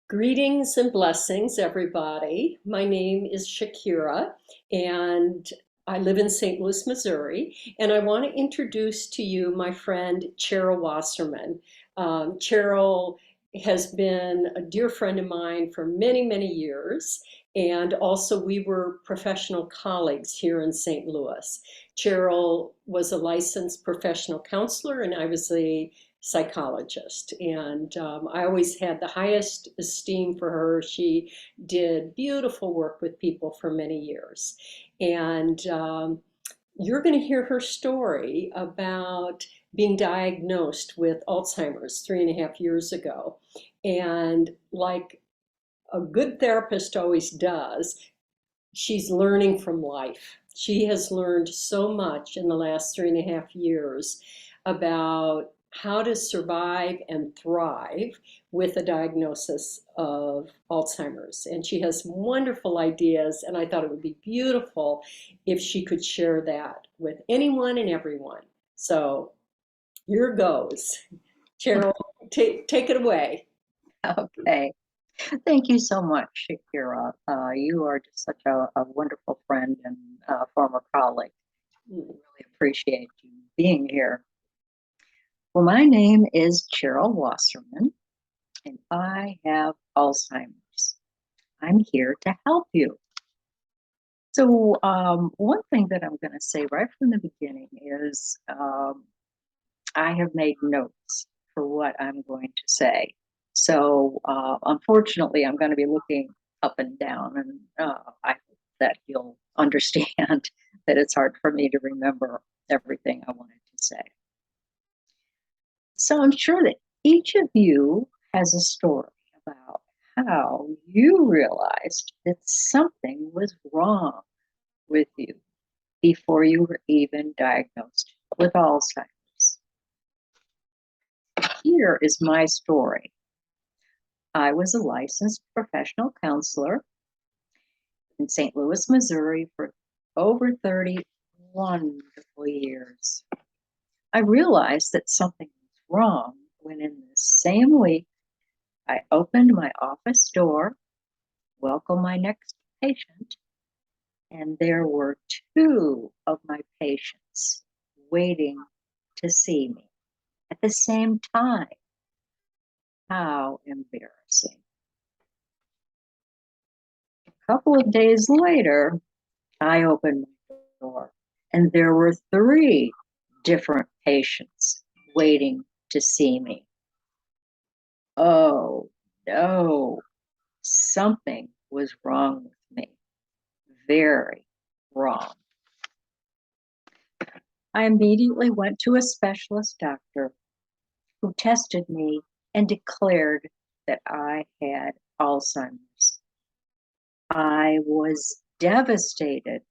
Greetings and blessings, everybody. My name is Shakira, and I live in St. Louis, Missouri. And I want to introduce to you my friend Cheryl Wasserman. Cheryl has been a dear friend of mine for many, many years. And also, we were professional colleagues here in St. Louis. Cheryl was a licensed professional counselor, and I was a psychologist. And I always had the highest esteem for her. She did beautiful work with people for many years. And you're going to hear her story about being diagnosed with Alzheimer's 3.5 years ago. And like a good therapist always does, she's learning from life. She has learned so much in the last 3.5 years about how to survive and thrive with a diagnosis of Alzheimer's. And she has wonderful ideas, and I thought it would be beautiful if she could share that with anyone and everyone. So here goes. Cheryl, take it away. Okay. Thank you so much, Shakira. You are just such a wonderful friend and former colleague. I really appreciate you being here. Well, my name is Cheryl Wasserman, and I have Alzheimer's. I'm here to help you. So, one thing that I'm going to say right from the beginning is I have made notes for what I'm going to say. So unfortunately, I'm going to be looking up and down, and I hope that you'll understand that it's hard for me to remember everything I wanted to say. So I'm sure that each of you has a story about how you realized that something was wrong with you before you were even diagnosed with Alzheimer's. Here is my story. I was a licensed professional counselor in St. Louis, Missouri for over 30 wonderful years. I realized that something was wrong when in the same week I opened my office door, welcomed my next patient, and there were two of my patients waiting to see me at the same time. How embarrassing. A couple of days later, I opened my door and there were three different patients waiting to see me. Oh no, something was wrong with me. Very wrong. I immediately went to a specialist doctor who tested me and declared that I had Alzheimer's. I was devastated,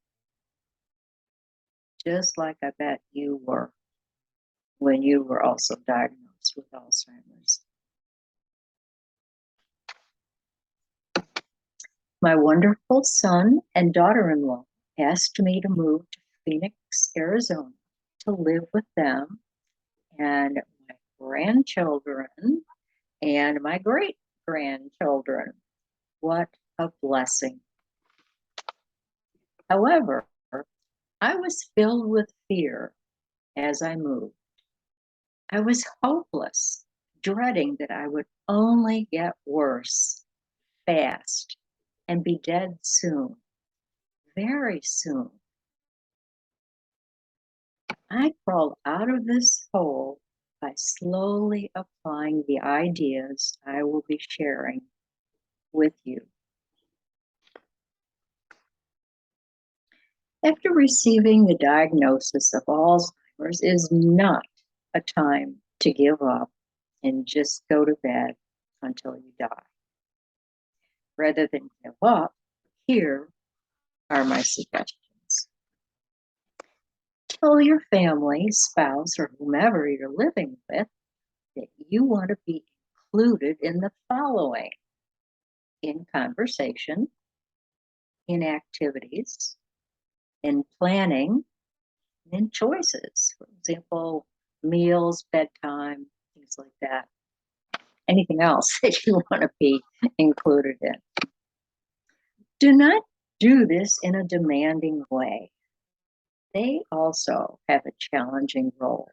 just like I bet you were when you were also diagnosed with Alzheimer's. My wonderful son and daughter-in-law asked me to move to Phoenix, Arizona to live with them and my grandchildren and my great-grandchildren. What a blessing. However, I was filled with fear as I moved. I was hopeless, dreading that I would only get worse fast and be dead soon, very soon. I crawled out of this hole by slowly applying the ideas I will be sharing with you. After receiving the diagnosis of Alzheimer's is not a time to give up and just go to bed until you die. Rather than give up, here are my suggestions. Tell your family, spouse, or whomever you're living with that you want to be included in the following: in conversation, in activities, in planning, in choices. For example, meals, bedtime, things like that. anything else that you want to be included in. Do not do this in a demanding way. They also have a challenging role.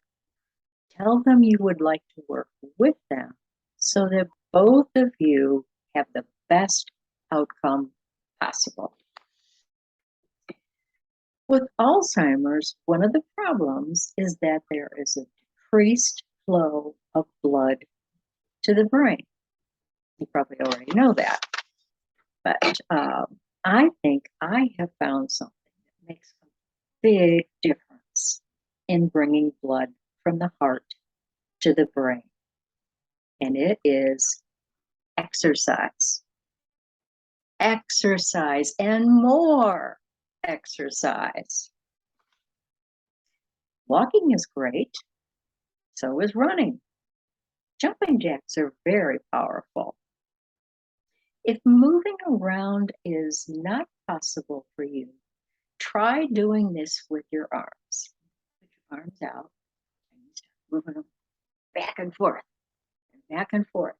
Tell them you would like to work with them so that both of you have the best outcome possible. With Alzheimer's, one of the problems is that there is a decreased flow of blood to the brain. You probably already know that, but I think I have found something that makes a big difference in bringing blood from the heart to the brain, and it is exercise. Exercise and more exercise. Walking is great, so is running. Jumping jacks are very powerful. If moving around is not possible for you, try doing this with your arms. Put your arms out and you start moving them back and forth, and back and forth,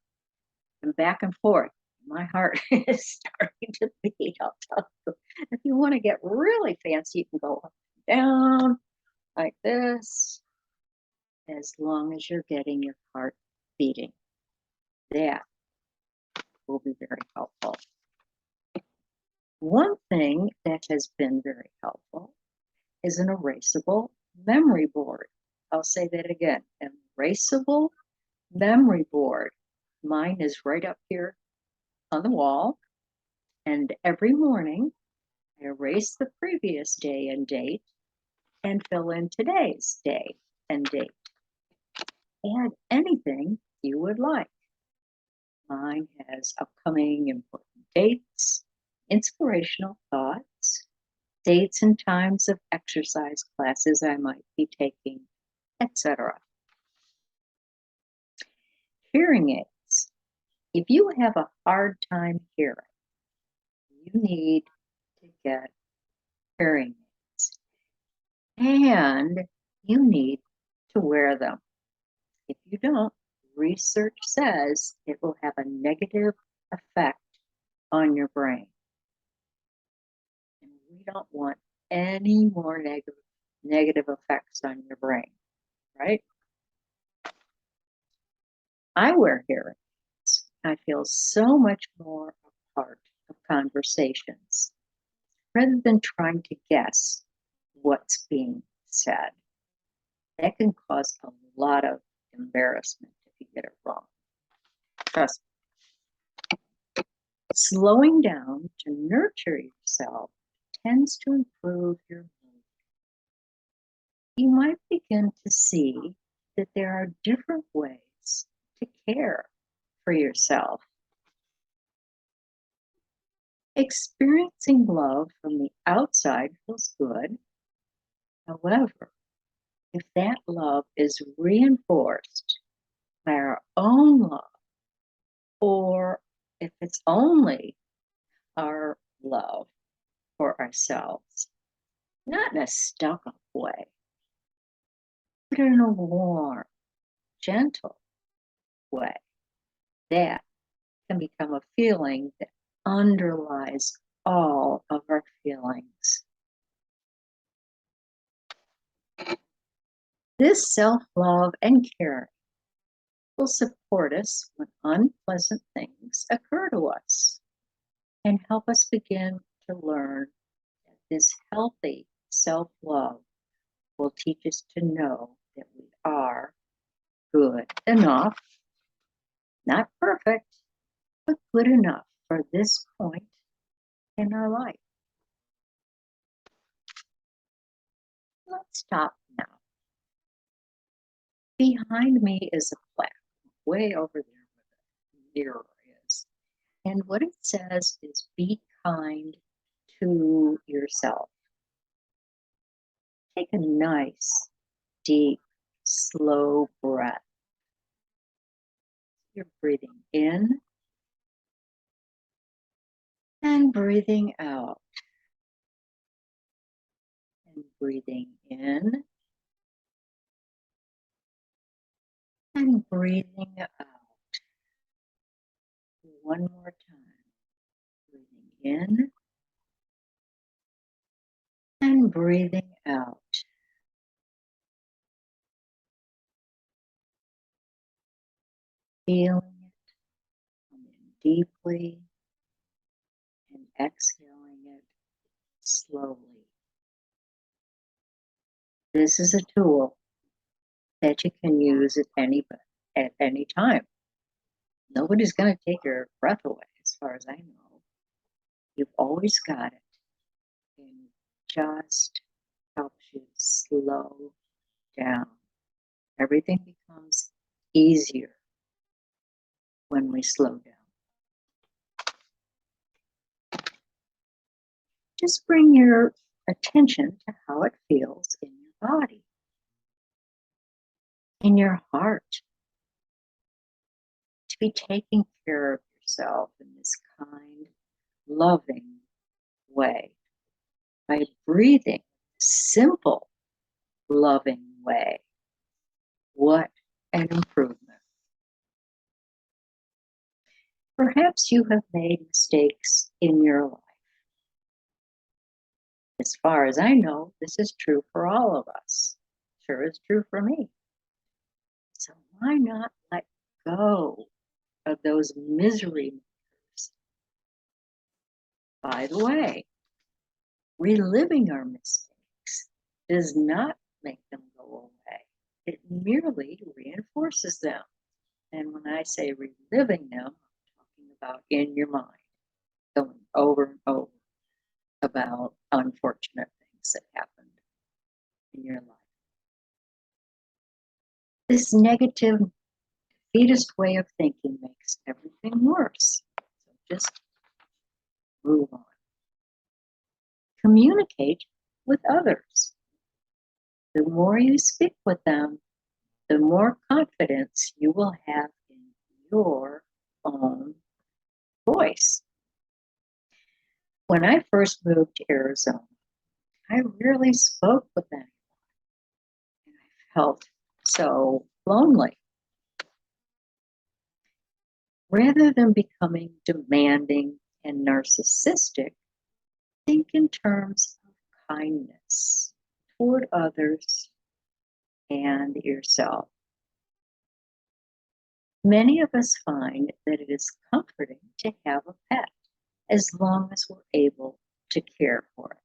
and back and forth. My heart is starting to beat. I'll tell you. If you want to get really fancy, you can go up and down like this, as long as you're getting your heart beating. That will be very helpful. One thing that has been very helpful is an erasable memory board. I'll say that again, an erasable memory board. Mine is right up here on the wall, and every morning I erase the previous day and date and fill in today's day and date. Add anything you would like. Mine has upcoming important dates, inspirational thoughts, dates and times of exercise classes I might be taking, etc. Hearing aids. If you have a hard time hearing, you need to get hearing aids. And you need to wear them. If you don't, research says it will have a negative effect on your brain. And we don't want any more negative effects on your brain, right? I wear hearing aids. I feel so much more a part of conversations rather than trying to guess what's being said. That can cause a lot of embarrassment if you get it wrong. Trust me. Slowing down to nurture yourself tends to improve your mood. You might begin to see that there are different ways to care for yourself. Experiencing love from the outside feels good. However, if that love is reinforced by our own love, or if it's only our love for ourselves, not in a stuck-up way, but in a warm, gentle way, that can become a feeling that underlies all of our feelings. This self-love and caring will support us when unpleasant things occur to us and help us begin to learn that this healthy self-love will teach us to know that we are good enough, not perfect, but good enough for this point in our life. Let's stop now. Behind me is a plaque, way over there where the mirror is. And what it says is, be kind to yourself. Take a nice, deep, slow breath. You're breathing in and breathing out. And breathing in and breathing out. one more time. Breathing in and breathing out. Feeling it come in deeply and exhaling it slowly. This is a tool that you can use at any time. Nobody's going to take your breath away, as far as I know. You've always got it, and it just helps you slow down. Everything becomes easier when we slow down. Just bring your attention to how it feels in your body, in your heart, to be taking care of yourself in this kind, loving way by breathing simple, loving way. What an improvement. Perhaps you have made mistakes in your life. As far as I know, this is true for all of us. Sure is true for me. So why not let go of those misery makers? By the way, reliving our mistakes does not make them go away. It merely reinforces them. And when I say reliving them, I'm talking about in your mind, going over and over about unfortunate things that happened in your life. This negative, defeatist way of thinking makes everything worse. So just move on. Communicate with others. The more you speak with them, the more confidence you will have in your own voice. When I first moved to Arizona, I rarely spoke with anyone, and I felt so lonely. Rather than becoming demanding and narcissistic, think in terms of kindness toward others and yourself. Many of us find that it is comforting to have a pet as long as we're able to care for it.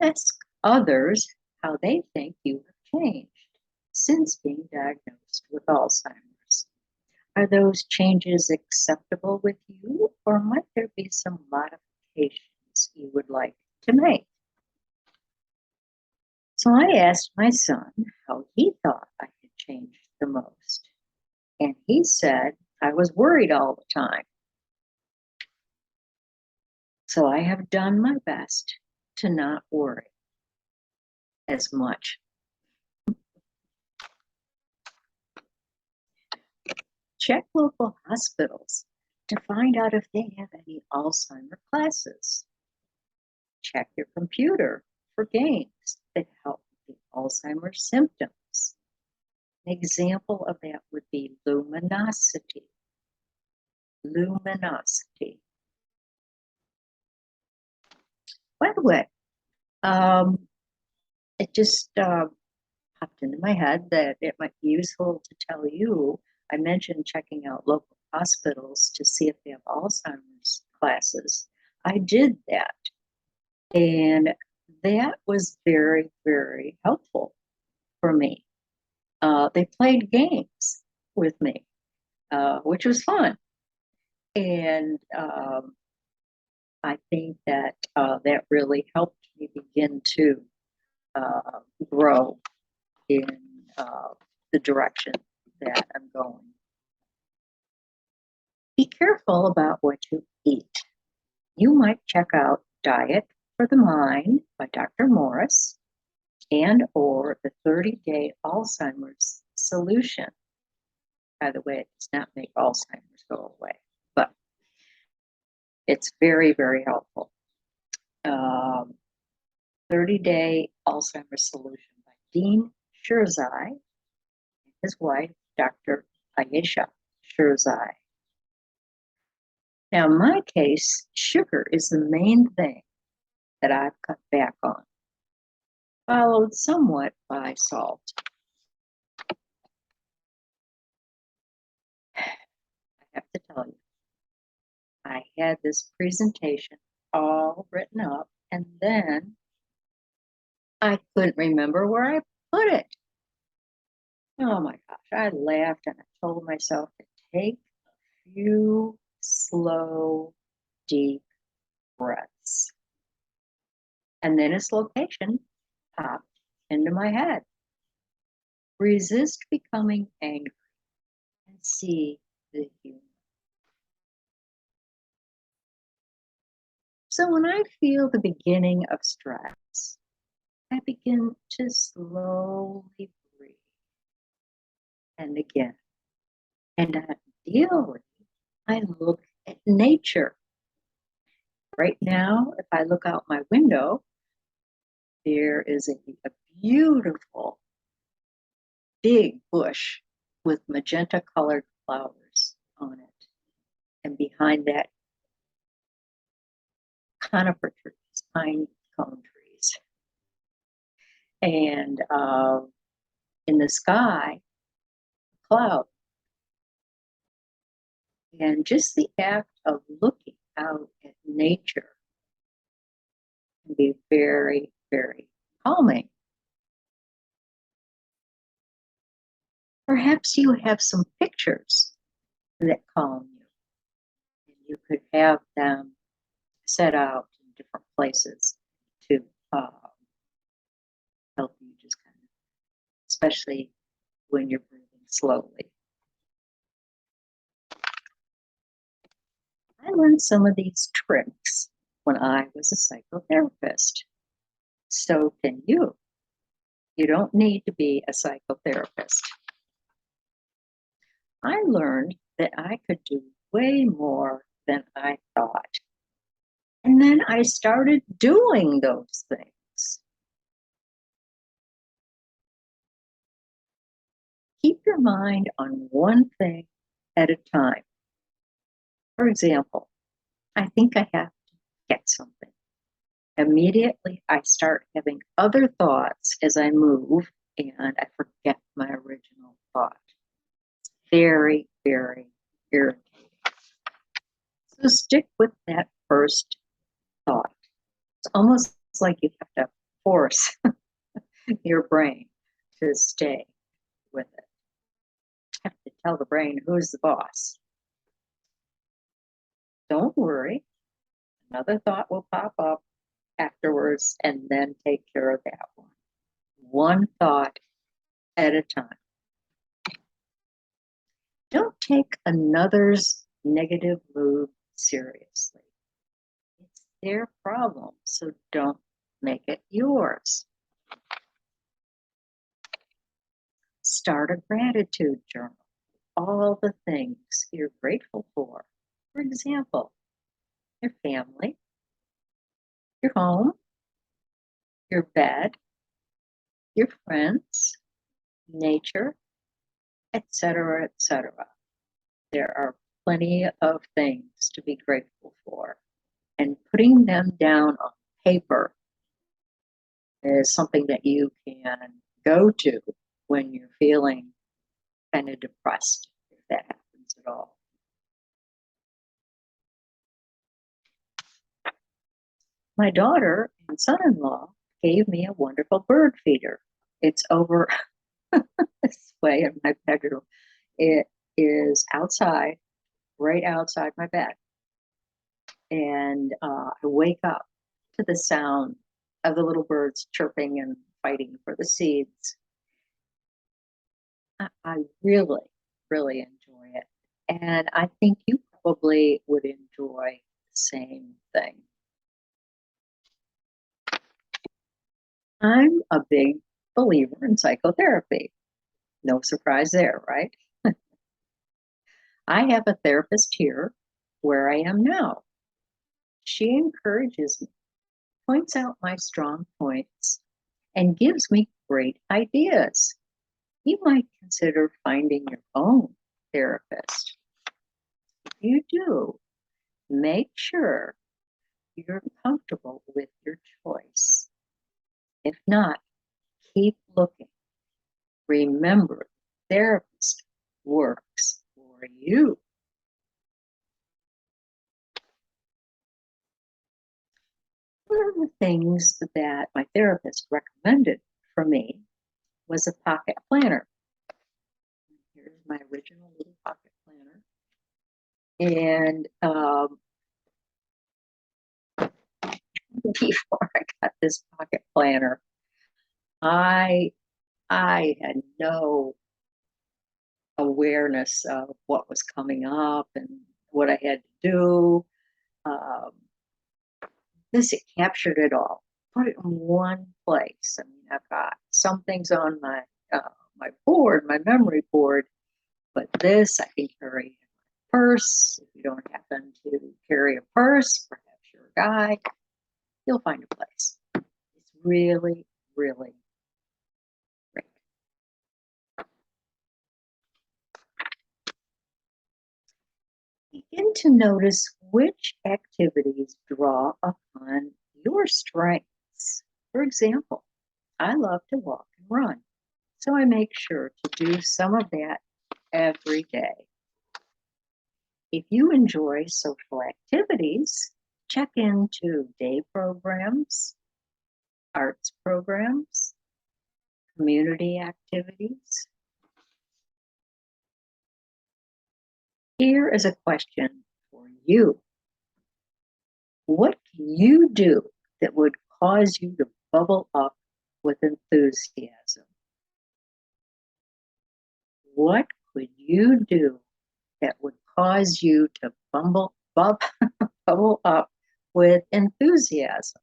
Ask others how they think you have changed since being diagnosed with Alzheimer's. Are those changes acceptable with you, or might there be some modifications you would like to make? So I asked my son how he thought I had changed the most. And he said, I was worried all the time. So I have done my best to not worry as much. Check local hospitals to find out if they have any Alzheimer classes. Check your computer for games that help with the Alzheimer's symptoms. An example of that would be luminosity. Luminosity. By the way, it just popped into my head that it might be useful to tell you. I mentioned checking out local hospitals to see if they have Alzheimer's classes. I did that, and that was very, very helpful for me. They played games with me, which was fun. And I think that that really helped me begin to grow in the direction that I'm going. Be careful about what you eat. You might check out Diet for the Mind by Dr. Morris and or the 30-day Alzheimer's solution. By the way, it does not make Alzheimer's go away, but it's very, very helpful. 30-day Alzheimer's solution by Dean Shirzai and his wife, Dr. Ayesha, Shirzai. Now, in my case, sugar is the main thing that I've cut back on, followed somewhat by salt. I have to tell you, I had this presentation all written up, and then I couldn't remember where I put it. Oh my gosh, I laughed and I told myself to take a few slow, deep breaths. And then its location popped into my head. Resist becoming angry and see the humor. So when I feel the beginning of stress, I begin to slowly breathe. And again, and ideally, I look at nature. Right now, if I look out my window, there is a beautiful big bush with magenta colored flowers on it. And behind that, conifer trees, pine cone trees. And in the sky, cloud. And just the act of looking out at nature can be very, very calming. Perhaps you have some pictures that calm you, and you could have them set out in different places to help you just kind of, especially when you're breathing slowly. I learned some of these tricks when I was a psychotherapist. So can you. You don't need to be a psychotherapist. I learned that I could do way more than I thought. And then I started doing those things. Keep your mind on one thing at a time. For example, I think I have to get something. Immediately, I start having other thoughts as I move, and I forget my original thought. Very, very irritating. So stick with that first thought. It's almost like you have to force your brain to stay with it. You have to tell the brain who's the boss. Don't worry, another thought will pop up afterwards, and then take care of that one. One thought at a time. Don't take another's negative mood seriously. It's their problem, so don't make it yours. Start a gratitude journal. All the things you're grateful for. For example, your family, your home, your bed, your friends, nature, etc., etc. There are plenty of things to be grateful for. And putting them down on paper is something that you can go to when you're feeling kind of depressed, if that happens at all. My daughter and son-in-law gave me a wonderful bird feeder. It's over this way in my bedroom. It is outside, right outside my bed. And I wake up to the sound of the little birds chirping and fighting for the seeds. I really, really enjoy it. And I think you probably would enjoy the same thing. I'm a big believer in psychotherapy. No surprise there, right? I have a therapist here where I am now. She encourages me, points out my strong points, and gives me great ideas. You might consider finding your own therapist. If you do, make sure you're comfortable with your choice. If not, keep looking. Remember, therapist works for you. One of the things that my therapist recommended for me was a pocket planner. Here's my original little pocket planner. And before I got this pocket planner, I had no awareness of what was coming up and what I had to do. Um, it captured it all, put it in one place. I mean, I've got some things on my my board, my memory board, but this I can carry in my purse. If you don't happen to carry a purse, perhaps you're a guy, you'll find a place. It's really, really great. Begin to notice which activities draw upon your strengths. For example, I love to walk and run, so I make sure to do some of that every day. If you enjoy social activities, check into day programs, arts programs, community activities. Here is a question for you. What can you do that would cause you to bubble up with enthusiasm? What could you do that would cause you to bubble up with enthusiasm?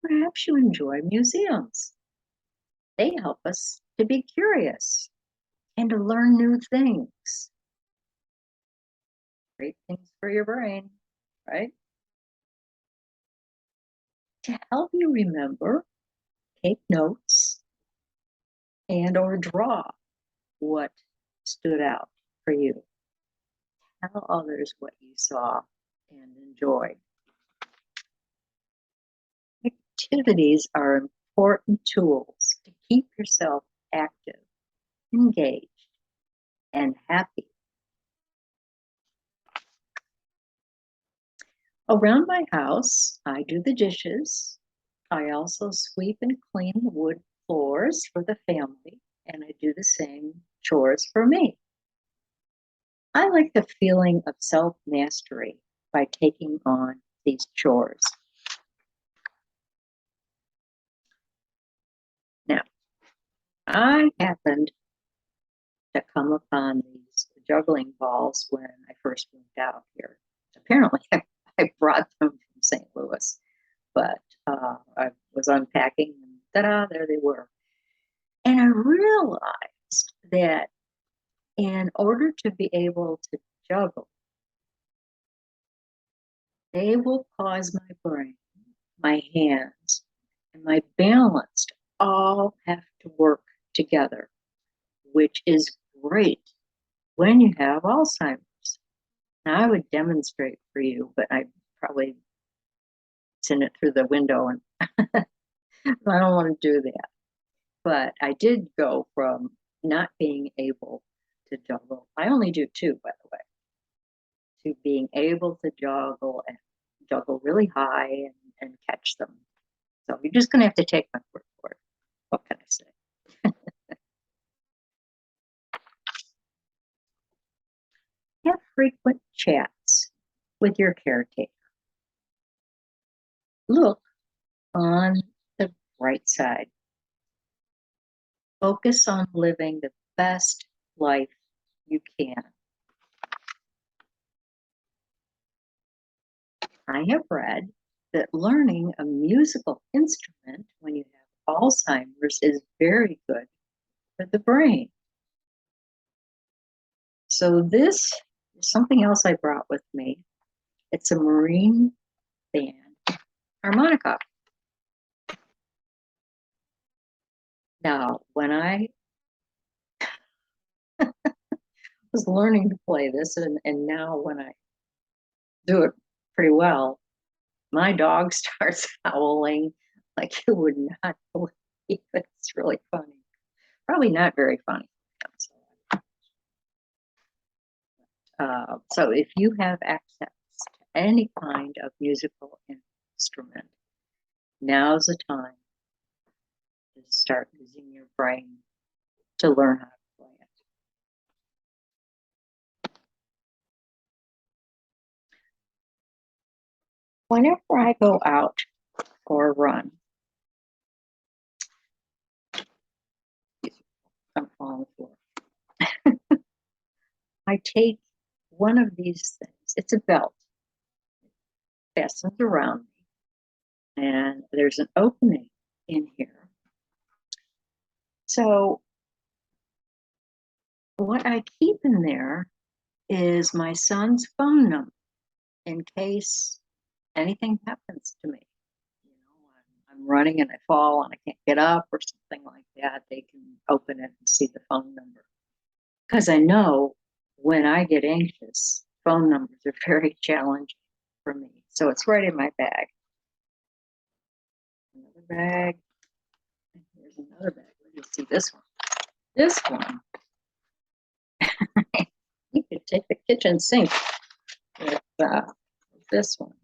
Perhaps you enjoy museums. They help us to be curious and to learn new things. Great things for your brain, right? To help you remember, take notes and or draw what stood out for you. Tell others what you saw and enjoyed. Activities are important tools to keep yourself active, engaged, and happy. Around my house, I do the dishes. I also sweep and clean the wood floors for the family, and I do the same chores for me. I like the feeling of self-mastery by taking on these chores. Now, I happened to come upon these juggling balls when I first moved out here. Apparently, I brought them from St. Louis, but I was unpacking and ta-da, there they were. And I realized that in order to be able to juggle, they will cause my brain, my hands, and my balance to all have to work together, which is great when you have Alzheimer's. Now, I would demonstrate for you, but I probably send it through the window, and I don't want to do that. But I did go from not being able to juggle. I only do two, by the way, to being able to juggle really high and catch them. So you're just going to have to take my word for it. What can I say? Have frequent chats with your caretaker. Look on the bright side. Focus on living the best life you can. I have read that learning a musical instrument when you have Alzheimer's is very good for the brain. So this is something else I brought with me. It's a marine band harmonica. Now, when I was learning to play this, and now when I do it pretty well, my dog starts howling like you would not believe. It's really funny. Probably not very funny. So if you have access to any kind of musical instrument, now's the time to start using your brain to learn how to play it. Whenever I go out for a run, I'm on the floor. I take one of these things. It's a belt, fastens around me, and there's an opening in here. So what I keep in there is my son's phone number in case anything happens to me. You know, I'm running and I fall and I can't get up or something like that. They can open it and see the phone number. Because I know when I get anxious, phone numbers are very challenging for me. So it's right in my bag. Another bag. Here's another bag. Where do you see this one? This one. You could take the kitchen sink with this one.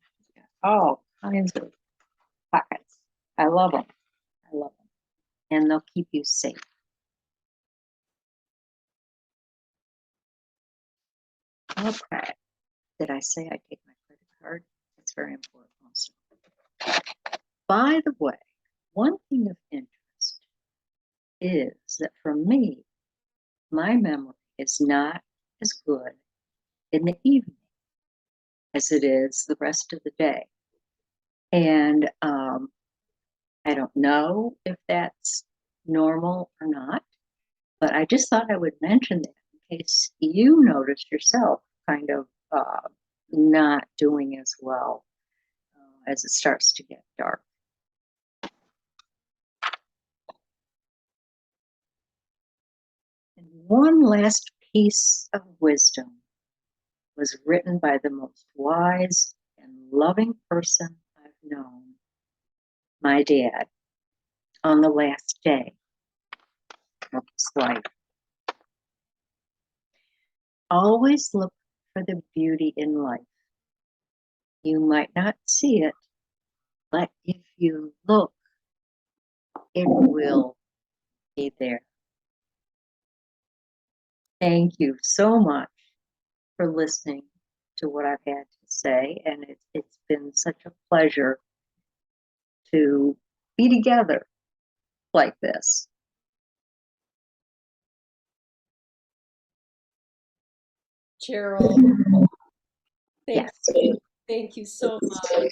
All kinds of pockets. I love them. I love them. And they'll keep you safe. Okay. Did I say I take my credit card? That's very important also. By the way, one thing of interest is that for me, my memory is not as good in the evening as it is the rest of the day. And I don't know if that's normal or not, but I just thought I would mention that in case you notice yourself kind of not doing as well as it starts to get dark. And one last piece of wisdom was written by the most wise and loving person I've known, my dad, on the last day of his life. Always look for the beauty in life. You might not see it, but if you look, it will be there. Thank you so much for listening to what I've had to say, and it's been such a pleasure to be together like this. Cheryl, thank Yes. thank you so much.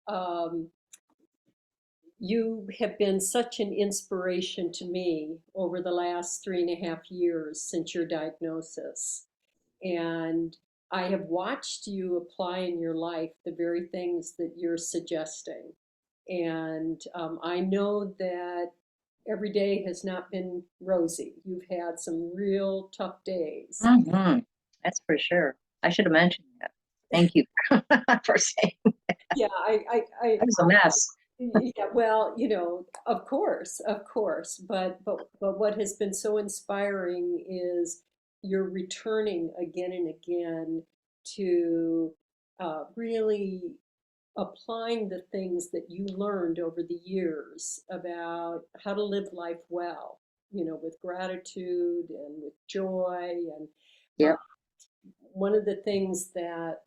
Um, you have been such an inspiration to me over the last 3.5 years since your diagnosis. And I have watched you apply in your life the very things that you're suggesting. And I know that every day has not been rosy. You've had some real tough days. Mm-hmm. That's for sure. I should have mentioned that. Thank you for saying Yeah, that was a mess. yeah, well, of course, but what has been so inspiring is you're returning again and again to really applying the things that you learned over the years about how to live life well, with gratitude and with joy. And uh, Yep. one of the things that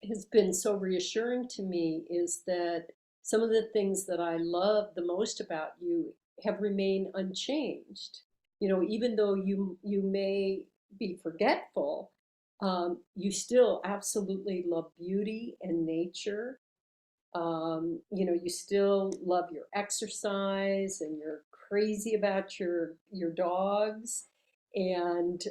has been so reassuring to me is that some of the things that I love the most about you have remained unchanged. Even though you may be forgetful, you still absolutely love beauty and nature. You still love your exercise and you're crazy about your dogs, and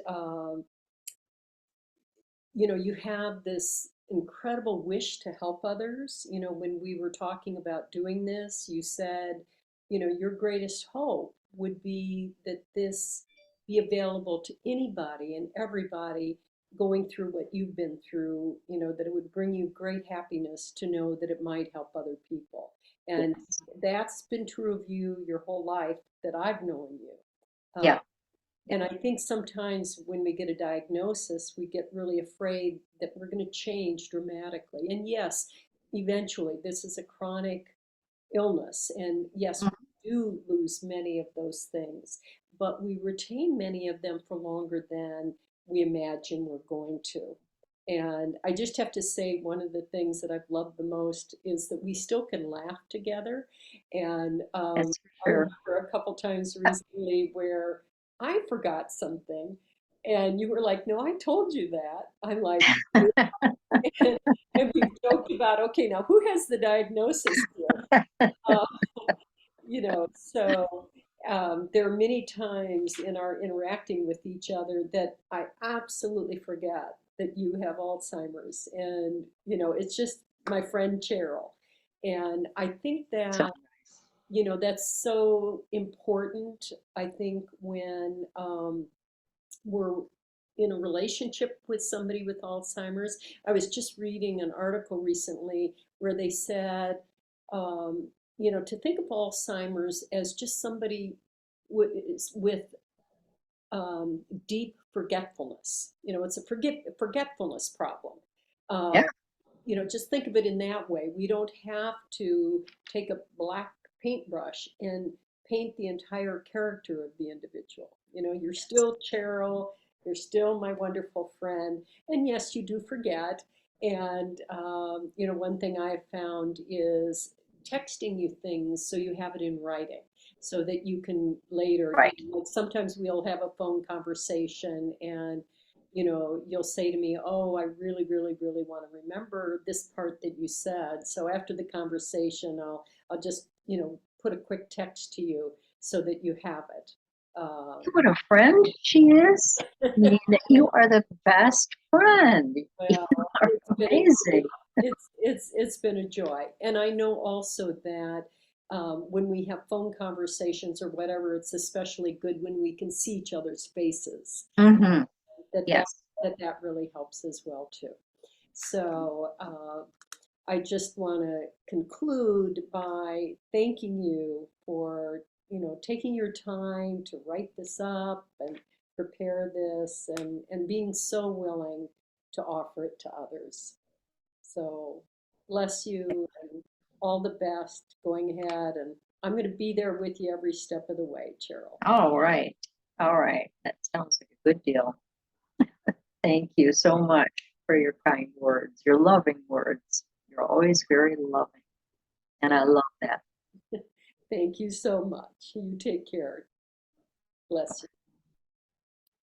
you have this incredible wish to help others. When we were talking about doing this, you said your greatest hope would be that this be available to anybody and everybody going through what you've been through, that it would bring you great happiness to know that it might help other people. And Yes. that's been true of you your whole life that I've known you. Uh, Yeah. and I think sometimes when we get a diagnosis, we get really afraid that we're going to change dramatically. And yes, eventually, this is a chronic illness. And yes, Mm. we do lose many of those things, but we retain many of them for longer than we imagine we're going to. And I just have to say, one of the things that I've loved the most is that we still can laugh together. And That's for I sure. remember a couple times recently where I forgot something, and you were like, "No, I told you that." I'm like, and, and we've joked about, okay, now who has the diagnosis here? Uh, so there are many times in our interacting with each other that I absolutely forget that you have Alzheimer's. And, it's just my friend Cheryl. And I think So that, nice. that's so important. I think when we're in a relationship with somebody with Alzheimer's. I was just reading an article recently where they said, to think of Alzheimer's as just somebody with deep forgetfulness. It's a forgetfulness problem. Yeah. Uh, just think of it in that way. We don't have to take a black paintbrush and paint the entire character of the individual. You're still Cheryl, you're still my wonderful friend, and yes, you do forget. And one thing I have found is texting you things so you have it in writing, so that you can later, Right. like sometimes we'll have a phone conversation and you'll say to me, "Oh, I really, really, really want to remember this part that you said." So after the conversation, I'll just, put a quick text to you so that you have it. What a friend she is. I mean, you are the best friend. You Well, are amazing. it's been a joy, and I know also that when we have phone conversations or whatever, it's especially good when we can see each other's faces. Hmm. That that Yes. that really helps as well too. So I just want to conclude by thanking you for taking your time to write this up and prepare this and being so willing to offer it to others. So bless you and all the best going ahead. And I'm going to be there with you every step of the way, Cheryl. All right. All right. That sounds like a good deal. Thank you so much for your kind words, your loving words. You're always very loving, and I love that. Thank you so much. You take care. Bless you.